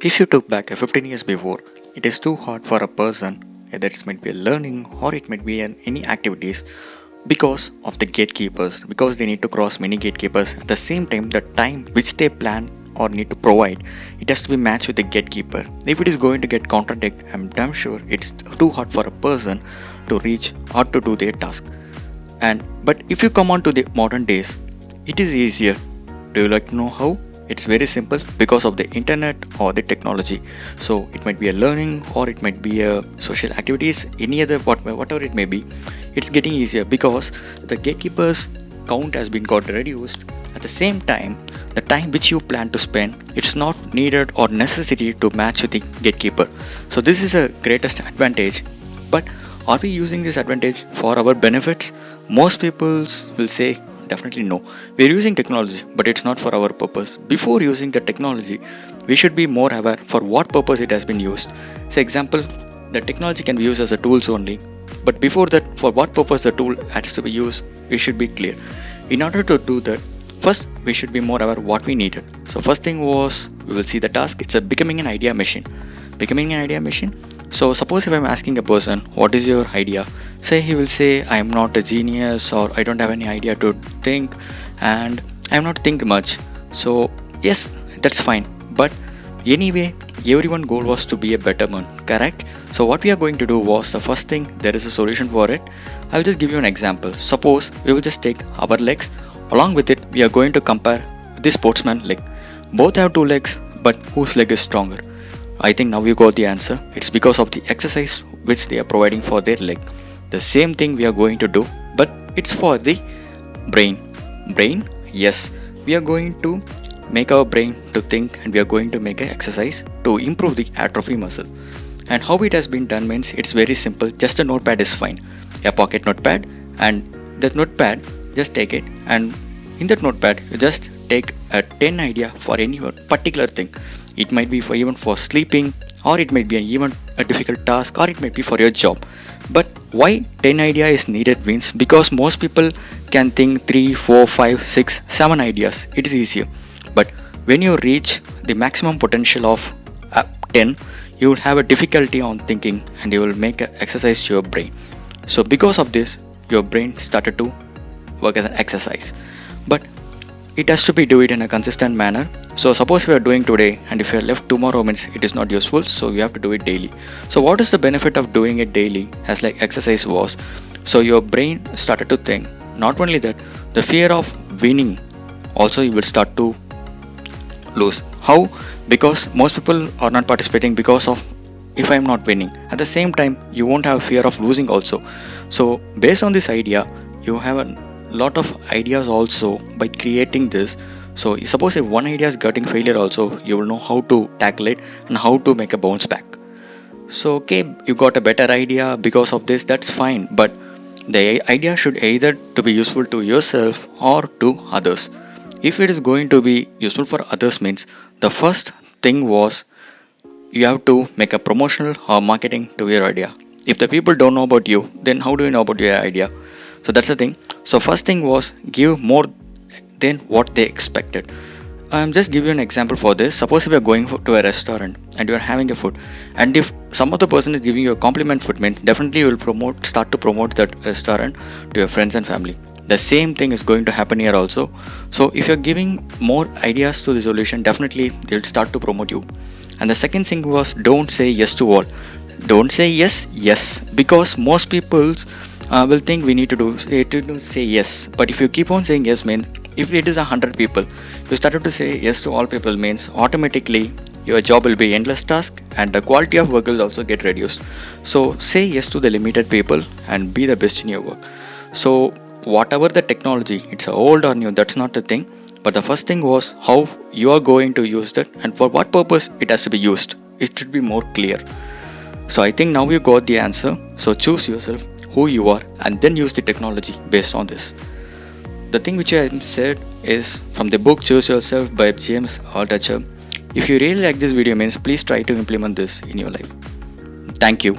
If you took back a 15 years before, it is too hard for a person, either it might be a learning or it might be any activities because of the gatekeepers, because they need to cross many gatekeepers at the same time. The time which they plan or need to provide, it has to be matched with the gatekeeper. If it is going to get contradict, I'm damn sure it's too hard for a person to reach or to do their task. And but if you come on to the modern days, it is easier. Do you like to know how? It's very simple because of the internet or the technology. So it might be a learning or it might be a social activities, any other whatever it may be. It's getting easier because the gatekeepers count has been got reduced. At the same time, the time which you plan to spend, it's not needed or necessary to match with the gatekeeper. So this is a greatest advantage. But are we using this advantage for our benefits? Most people will say definitely no. We're using technology, but it's not for our purpose. Before using the technology, we should be more aware for what purpose it has been used. Say example, the technology can be used as a tools only, but before that, for what purpose the tool has to be used, we should be clear. In order to do that, first we should be more aware what we needed. So first thing was we will see the task. It's a becoming an idea machine. Becoming an idea machine. So suppose if I'm asking a person, what is your idea? Say he will say, I am not a genius or I don't have any idea to think and I am not think much. So yes, that's fine. But anyway, everyone goal was to be a better man, correct? So what we are going to do was the first thing, there is a solution for it. I'll just give you an example. Suppose we will just take our legs. Along with it, we are going to compare the sportsman leg. Both have two legs, but whose leg is stronger? I think now you got the answer. It's because of the exercise which they are providing for their leg. The same thing we are going to do, but it's for the brain. Brain, yes, we are going to make our brain to think and we are going to make an exercise to improve the atrophy muscle. And how it has been done means it's very simple. Just a notepad is fine. A pocket notepad, and that notepad, just take it, and in that notepad you just take a 10 idea for any particular thing. It might be for even for sleeping, or it might be even a difficult task, or it might be for your job. But why 10 idea is needed means because most people can think 3, 4, 5, 6, 7 ideas. It is easier. But when you reach the maximum potential of 10, you will have a difficulty on thinking and you will make an exercise to your brain. So because of this, your brain started to work as an exercise. But it has to be do it in a consistent manner. So suppose we are doing today and if you are left tomorrow means it is not useful, so you have to do it daily. So what is the benefit of doing it daily as like exercise was? So your brain started to think. Not only that, the fear of winning also you will start to lose. How? Because most people are not participating because of if I am not winning. At the same time, you won't have fear of losing also. So based on this idea, you have a lot of ideas also by creating this. So suppose if one idea is getting failure also, you will know how to tackle it and how to make a bounce back. So okay, you got a better idea because of this, that's fine. But the idea should either to be useful to yourself or to others. If it is going to be useful for others means the first thing was you have to make a promotional or marketing to your idea. If the people don't know about you, then how do you know about your idea? So that's the thing. So first thing was give more than what they expected. I'm just give you an example for this. Suppose if you're going to a restaurant and you're having a food, and if some other person is giving you a compliment food, means definitely you will start to promote that restaurant to your friends and family. The same thing is going to happen here also. So if you're giving more ideas to the solution, definitely they'll start to promote you. And the second thing was don't say yes to all. Don't say yes, because most people will think we need to to say yes. But if you keep on saying yes, means if it is 100 people, you started to say yes to all people means automatically your job will be endless task and the quality of work will also get reduced. So say yes to the limited people and be the best in your work. So whatever the technology, it's old or new, that's not the thing. But the first thing was how you are going to use that and for what purpose it has to be used. It should be more clear. So I think now you got the answer. So choose yourself, who you are, and then use the technology based on this. The thing which I said is from the book Choose Yourself by James Altucher. If you really like this video means please try to implement this in your life. Thank you.